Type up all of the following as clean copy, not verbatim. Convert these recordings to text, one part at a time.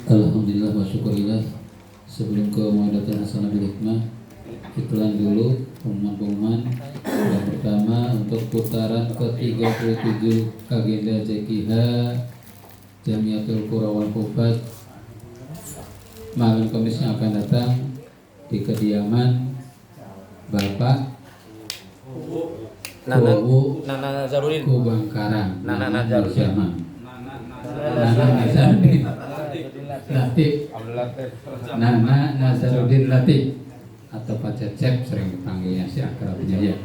Alhamdulillah wa syukurillah. Sebelum ke Muhammadatan Hasanah bil Hikmah, iklan dulu pengumuman yang pertama untuk putaran ke-37 agenda JKH Jamiatul Qura wal Hufaz malam Kamis yang akan datang di kediaman Bapak Nana Nazarudin. Kubangkarang Nana Nazarudin. Latif Nana Nazarudin Latif atau Pak Cecep sering dipanggilnya si akrabnya ya.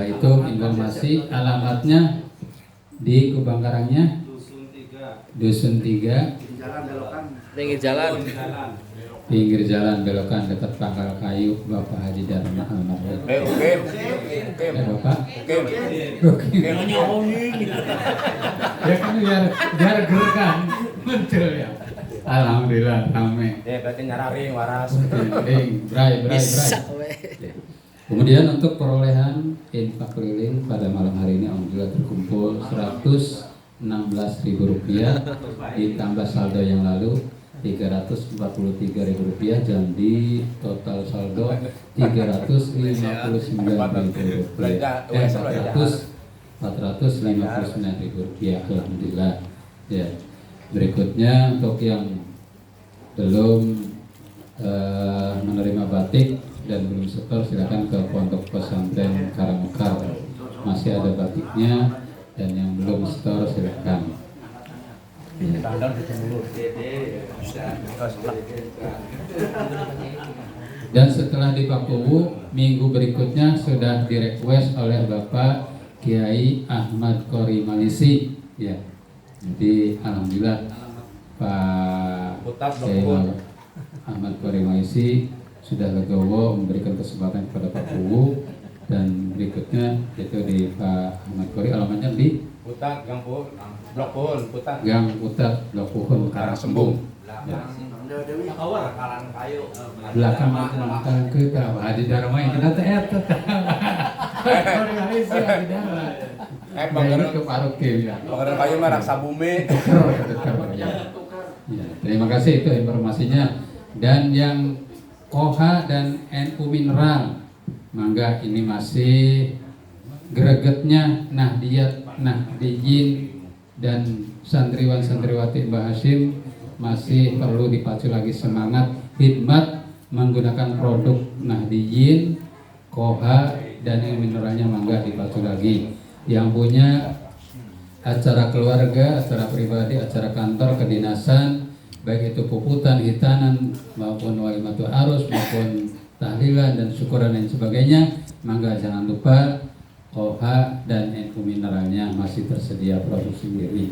Itu informasi alamatnya di Kubangkarangnya Dusun 3 pinggir jalan belokan dekat Pangkal Kayu Bapak Haji Dharma almarhum. Bapak. Oke. Ya kan biar gerekan muncul ya. Alhamdulillah rame. Berarti nyararing waras. Bray. Kemudian untuk perolehan infak keliling pada malam hari ini alhamdulillah terkumpul Rp116.000 ditambah saldo yang lalu Rp343.000 dan di total saldo Rp459.000. Alhamdulillah. Ya. Berikutnya untuk yang belum menerima batik dan belum setor silakan ke Pondok Pesantren Karangmekar. Masih ada batiknya dan yang belum setor silakan. Ya. Dan setelah di Pakuwu, minggu berikutnya sudah direquest oleh Bapak Kiai Ahmad Qori Malisi. Ya. Jadi alhamdulillah Pak Kiai Ahmad Qori Malisi sudah legowo memberikan kesempatan kepada Pak Kuwu dan berikutnya itu di Pak Ahmad Qori alamatnya di Putat Gang Blok Puhun, Putat. Gang Putat Blok Puhun Karangsembung. Ya. Belakang Mangkang kita Haji Dharma yang kita eta. Bangkeren ke Parokim ya. Bangkeren kayu mah raksa bumi. Ya, terima kasih itu informasinya. Dan yang Koha dan NU Mineral, mangga ini masih gregetnya Nahdiyin dan santriwan-santriwati Mbah Hashim masih perlu dipacu lagi semangat khidmat menggunakan produk Nahdiyin, Koha dan NU Mineralnya mangga dipacu lagi. Yang punya acara keluarga, acara pribadi, acara kantor, kedinasan, baik itu puputan, hitanan maupun walimatul arus maupun tahlilan dan syukuran dan sebagainya, mangga jangan lupa Koha dan NU Mineralnya masih tersedia produksi sendiri.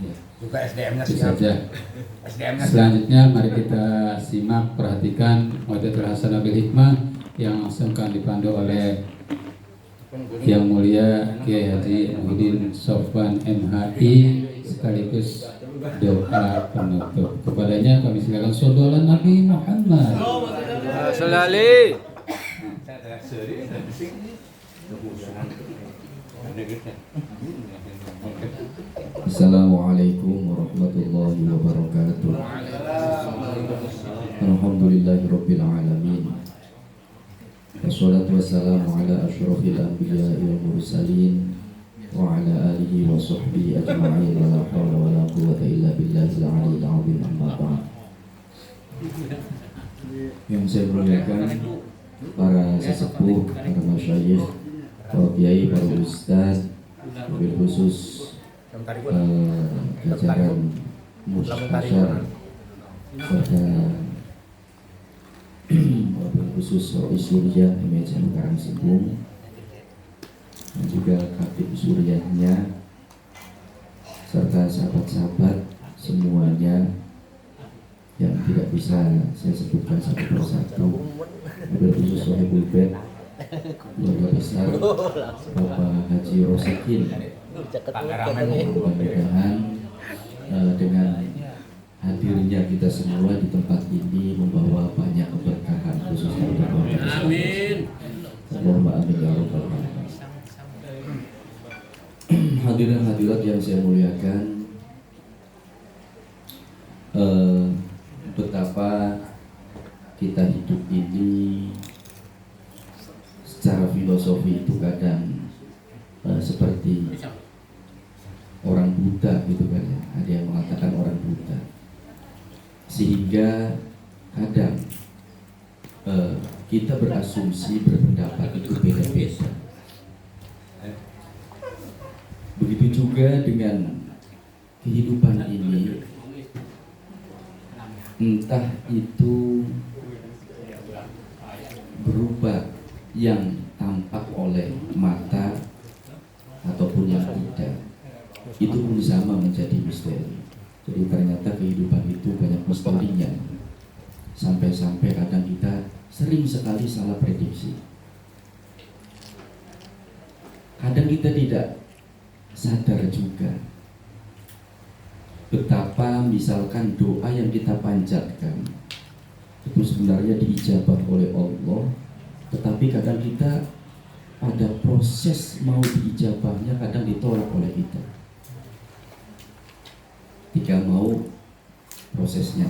Ya. Juga SDM-nya siap. SDM-nya selanjutnya mari kita simak perhatikan Muhammadatan Hasanah bil Hikmah yang langsung akan dipandu oleh Yang Mulia Kiai Haji Muhyiddin Sofwan MHI sekaligus doa penutup. Kepadanya kami silakan sholli ala Nabi Muhammad. Assalamualaikum warahmatullahi wabarakatuh. Alhamdulillahirabbil alamin. Wassalatu wassalamu ala asyrafil anbiya'i wal mursalin wa ala alihi wa sahbihi ajma'in wa la hawla wa la quwwata illa billahil aliyyil azim amma ba'd. Yang saya muliakan para sesepuh, para masyayikh, para kiai, para ustaz, wabil khusus jajaran mustasyar serta wabil khusus Rois Suriah MHM Karangsembung dan juga Kabid Suriahnya serta sahabat-sahabat semuanya yang tidak bisa saya sebutkan satu persatu. Wabil khusus Sohibul Bed keluarga besar Bapak Haji Rosikin, mudah-mudahan dengan hadirnya kita semua di tempat ini membawa banyak keberkahan khususnya untuk keluarga besar. Allahumma amin ya rabbal alamin. Hadirin hadirat yang saya muliakan, betapa kita hidup ini secara filosofi itu kadang seperti orang buta gitu kan ya. Ada yang mengatakan orang buta, sehingga kadang kita berasumsi, berpendapat itu beda-beda. Begitu juga dengan kehidupan ini, entah itu berupa yang tampak oleh mata ataupun yang tidak, itu pun sama menjadi misteri. Jadi ternyata kehidupan itu banyak misterinya, sampai-sampai kadang kita sering sekali salah prediksi. Kadang kita tidak sadar juga betapa misalkan doa yang kita panjatkan itu sebenarnya diijabah oleh Allah, tetapi kadang kita pada proses mau diijabahnya kadang ditolak oleh kita ketika mau prosesnya.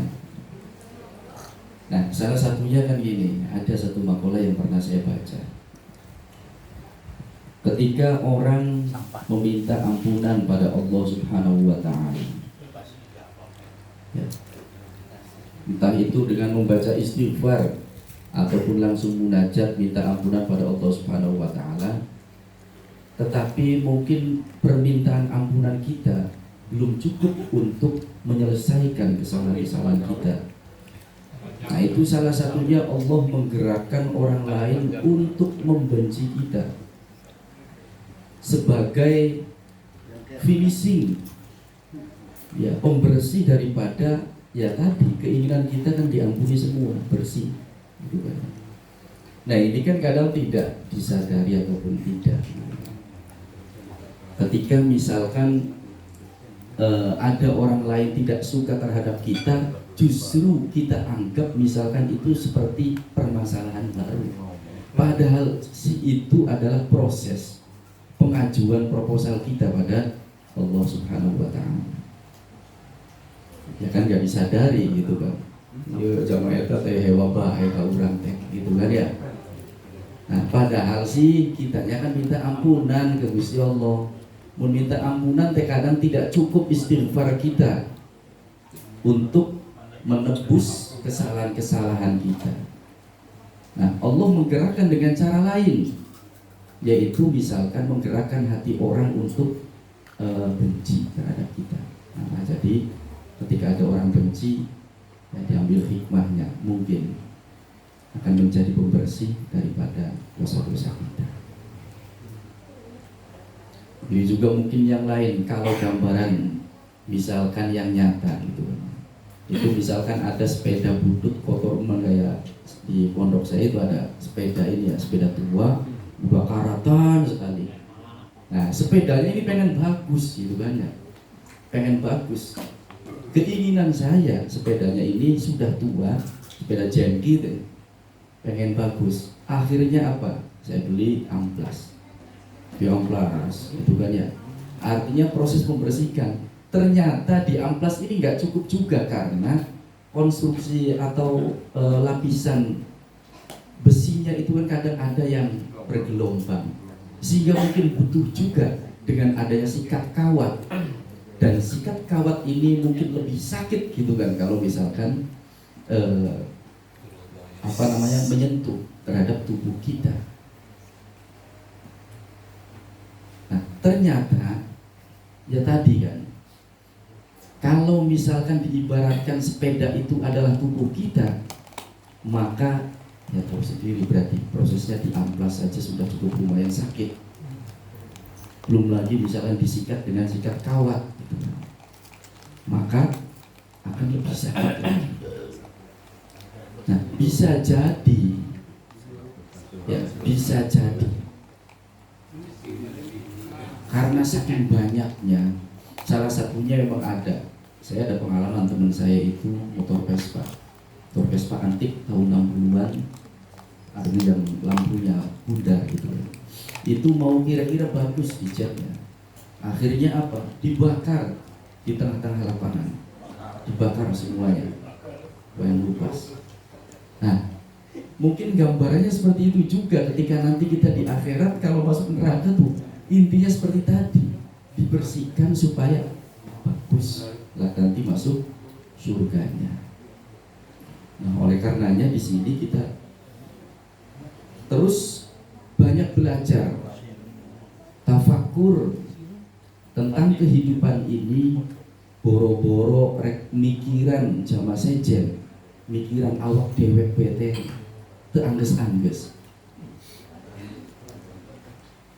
Nah, salah satunya kan gini, ada satu makalah yang pernah saya baca. Ketika orang meminta ampunan pada Allah Subhanahu wa Ta'ala, ya, entah itu dengan membaca istighfar ataupun langsung munajat minta ampunan pada Allah Subhanahu wa Ta'ala, tetapi mungkin permintaan ampunan kita belum cukup untuk menyelesaikan kesalahan-kesalahan kita. Nah, itu salah satunya Allah menggerakkan orang lain untuk membenci kita sebagai finishing, ya, pembersih daripada ya tadi keinginan kita kan diampuni semua, bersih gitu kan. Nah, ini kan kadang tidak disadari ataupun tidak. Ketika misalkan ada orang lain tidak suka terhadap kita, justru kita anggap misalkan itu seperti permasalahan baru, padahal itu adalah proses pengajuan proposal kita pada Allah Subhanahu wa Ta'ala. Ya kan gak disadari gitu kan. Ya jamaah eta teh hewa bae ka urang teh gitu kan ya. Nah, padahal sih kitanya kan minta ampunan ke Gusti Allah. Mun minta ampunan teh kadang tidak cukup istighfar kita untuk menebus kesalahan-kesalahan kita. Nah, Allah menggerakkan dengan cara lain, yaitu misalkan menggerakkan hati orang untuk benci terhadap kita. Nah, jadi ketika ada orang benci, ya diambil hikmahnya, mungkin akan menjadi pembersih daripada dosa-dosa kita. Ini juga mungkin yang lain, kalau gambaran misalkan yang nyata gitu, itu misalkan ada sepeda butut kotor kayak di pondok saya itu ada sepeda ini ya, sepeda tua udah karatan sekali. Nah, sepedanya ini pengen bagus gitu kan ya, pengen bagus. Keinginan saya sepedanya ini sudah tua, sepeda jengki gitu, pengen bagus. Akhirnya apa? Saya beli amplas, itu kan ya. Artinya proses membersihkan. Ternyata di amplas ini nggak cukup juga karena konstruksi atau lapisan besinya itu kan kadang ada yang bergelombang, sehingga mungkin butuh juga dengan adanya sikat kawat, dan sikat kawat ini mungkin lebih sakit gitu kan kalau misalkan menyentuh terhadap tubuh kita. Nah, ternyata ya tadi kan, kalau misalkan diibaratkan sepeda itu adalah tubuh kita, maka ya tahu sendiri berarti prosesnya di amplas saja sudah cukup lumayan sakit. Belum lagi misalkan disikat dengan sikat kawat gitu, maka akan lebih sakit lagi. Nah, bisa jadi karena saking banyaknya. Salah satunya memang saya ada pengalaman, teman saya itu motor Vespa antik tahun 60-an, ada yang lampunya bundar gitu. Itu mau kira-kira bagus dijatnya, akhirnya apa? Dibakar di tengah-tengah lapangan. dibakar semuanya, wayang lupas. Nah, mungkin gambarannya seperti itu juga ketika nanti kita di akhirat kalau masuk neraka tuh intinya seperti tadi, dibersihkan supaya bagus lah nanti masuk surganya. Nah, oleh karenanya di sini kita terus banyak belajar, tafakur tentang kehidupan ini, boro-boro rek mikiran jama sejen, mikiran awak dewek bete, teangges-angges.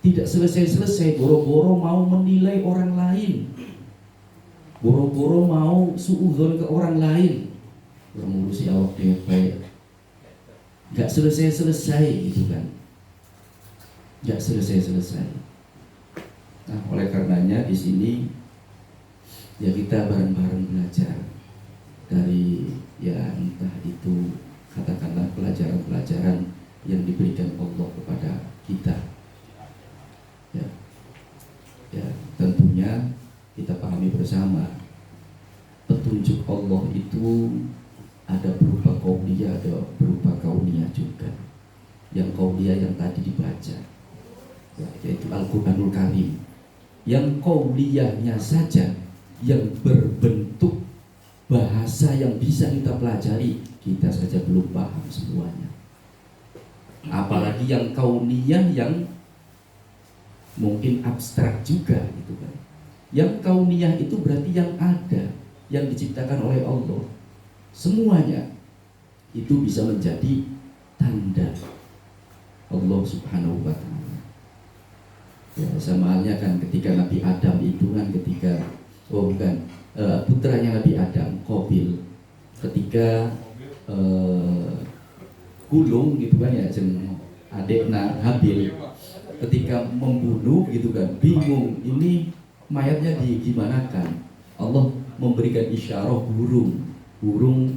Tidak selesai-selesai, boro-boro mau menilai orang lain, boro-boro mau suudzon ke orang lain, mengurusi awak dewek baik. Gak selesai-selesai gitu kan, gak selesai-selesai. Nah, oleh karenanya di sini ya kita bareng-bareng belajar dari ya entah itu katakanlah pelajaran-pelajaran yang diberikan Allah kepada kita. Ya, tentunya kita pahami bersama petunjuk Allah itu ada berupa qauliyah, ada berupa kauniyah juga. Yang qauliyah yang tadi dibaca, ya, yaitu Al-Quranul Karim. Yang qauliyahnya saja yang berbentuk bahasa yang bisa kita pelajari, kita saja belum paham semuanya. Apalagi yang kauniyah yang mungkin abstrak juga gitu kan. Yang kauniyah itu berarti yang ada, yang diciptakan oleh Allah. Semuanya itu bisa menjadi tanda Allah Subhanahu wa ta'ala. Ya, sama halnya kan ketika Nabi Adam itu kan ketika putranya Nabi Adam, Qabil, ketika gulung gitu kan ya jeung adekna Habil, ketika membunuh gitu kan, bingung ini mayatnya digimanakan. Allah memberikan isyarah burung gulung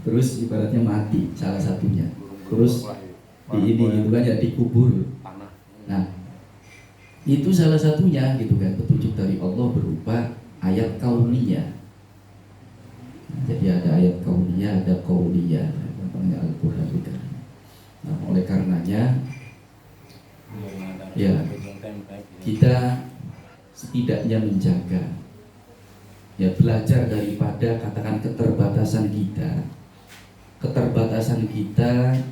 terus ibaratnya mati salah satunya, terus di ini gitu kan ya dikubur. Nah, itu salah satunya gitu kan, petunjuk dari Allah berupa ayat kauniyah. Jadi ada ayat kauniyah, ada qauliyah, namanya Al-Quran juga. Nah, oleh karenanya ya kita setidaknya menjaga, ya belajar daripada katakan keterbatasan kita,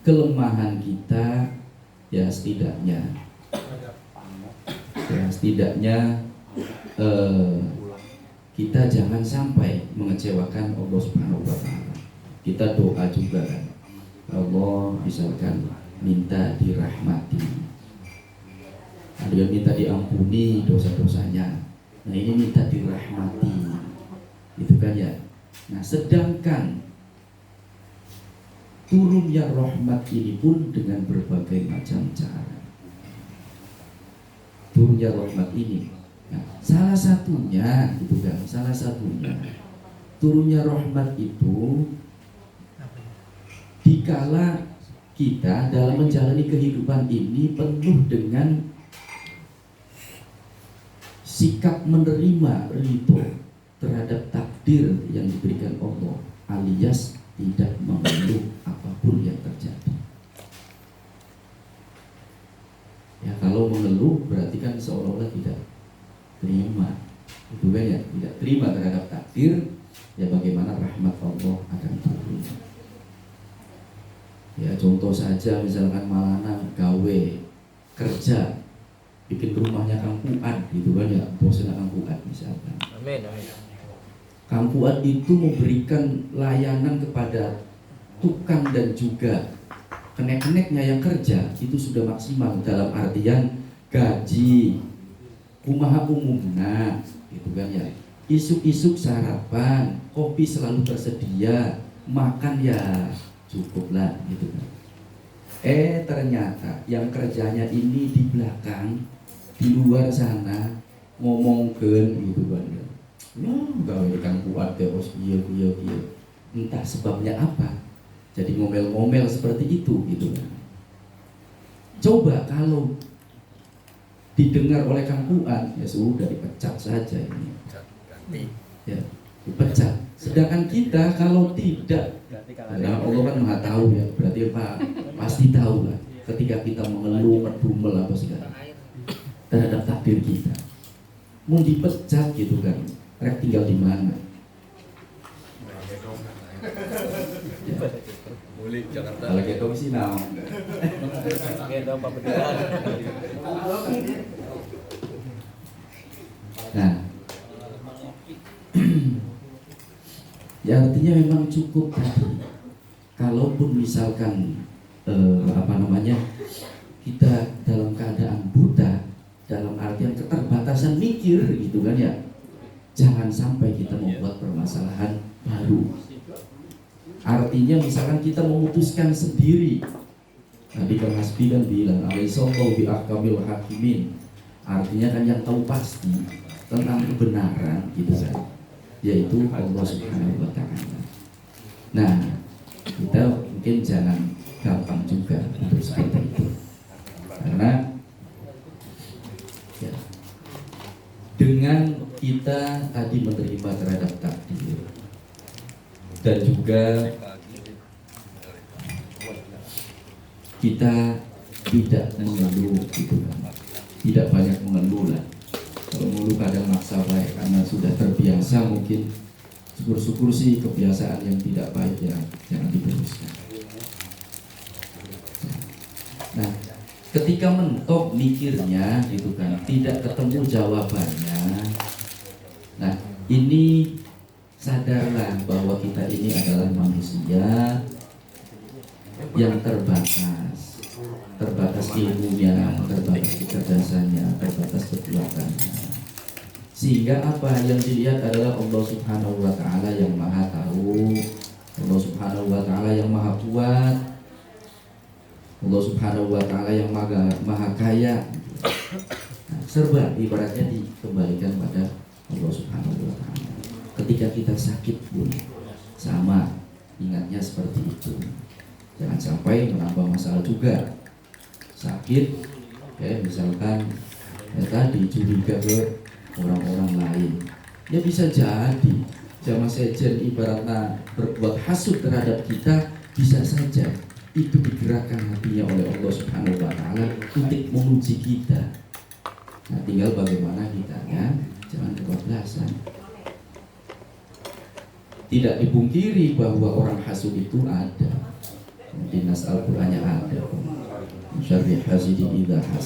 kelemahan kita, ya setidaknya kita jangan sampai mengecewakan Allah Subhanahu wa ta'ala. Kita doa juga kan, Allah misalkan minta dirahmati, ada yang minta diampuni dosa-dosanya, nah ini minta dirahmati itu kan ya. Nah, sedangkan turunnya rahmat ini pun dengan berbagai macam cara. Turunnya rahmat ini, nah, salah satunya itu kan, turunnya rahmat itu dikala kita dalam menjalani kehidupan ini penuh dengan sikap menerima ridho terhadap takdir yang diberikan Allah, alias tidak mengeluh apapun yang terjadi. Ya, kalau mengeluh berarti kan seolah-olah tidak terima, itu kan ya, tidak terima terhadap takdir. Ya, bagaimana rahmat Allah akan turun. Ya, contoh saja misalkan Malana gawe kerja bikin rumahnya Kang Fuad gitu kan ya, bosnya Kang Fuad misalkan. Amin, amin. Kang Fuad itu memberikan layanan kepada tukang dan juga kenek-keneknya yang kerja itu sudah maksimal, dalam artian gaji, kumaha umumna gitu kan ya, isuk-isuk sarapan, kopi selalu tersedia, makan ya cukup lah gitu kan. Ternyata yang kerjanya ini di belakang, di luar sana ngomongkeun gitu kan. Gawe Kang Fuad terus iya. Entah sebabnya apa, jadi ngomel-ngomel seperti itu gitu kan. Coba kalau didengar oleh Kang Fuad, ya sudah dipecat saja ini. Ya, dipecat. Sedangkan kita kalau tidak, karena Allah kan maha tahu ya, berarti Pak pasti tahu lah. Ketika kita mengeluh, ngedumel apa segala terhadap takdir kita, mau dipecat gitu kan, rek tinggal di mana? Ya. Kalau gedong sih naon. Nah, ya artinya memang cukup tadi. Kalaupun misalkan kita dalam keadaan buta, dalam artian keterbatasan mikir gitu kan ya, jangan sampai kita membuat permasalahan baru. Artinya misalkan kita memutuskan sendiri. Tadi Kang Hasbi kan bilang alaihissallahu bi ahkamil hakimin. Artinya kan yang tahu pasti tentang kebenaran gitu kan, yaitu Allah Subhanahu wa taala. Nah, kita mungkin jangan gampang juga untuk seperti itu. Karena ya, dengan kita tadi menerima terhadap takdir dan juga kita tidak mengeluh gitu kan, tidak banyak mengeluh lah. Kalau mengeluh kadang maksa baik karena sudah terbiasa, mungkin syukur-syukur sih kebiasaan yang tidak baik ya jangan diteruskan. Nah, ketika mentok mikirnya gitu kan, tidak ketemu jawabannya. Nah, ini sadarlah bahwa kita ini adalah manusia yang terbatas ilmunya, terbatas kecerdasannya, terbatas kekuatannya. Sehingga apa yang dilihat adalah Allah Subhanahu wa taala yang Maha Tahu, Allah Subhanahu wa taala yang Maha Kuat, Allah Subhanahu wa taala yang maha kaya. Nah, serba ibaratnya dikembalikan pada Allah Subhanahu wa taala. Ketika kita sakit pun sama, ingatnya seperti itu. Jangan sampai menambah masalah juga. Sakit, ya misalkan ya tadi curiga ke orang-orang lain. Ya bisa jadi jamaah sejen ibaratnya berbuat hasud terhadap kita, bisa saja itu digerakkan hatinya oleh Allah Subhanahu wa taala untuk menguji kita. Nah, tinggal bagaimana kita ya, jangan kebablasan. Tidak dipungkiri bahwa orang hasud itu ada. Di nas Al-Qur'annya ada. Syarri hasidin idza hasad.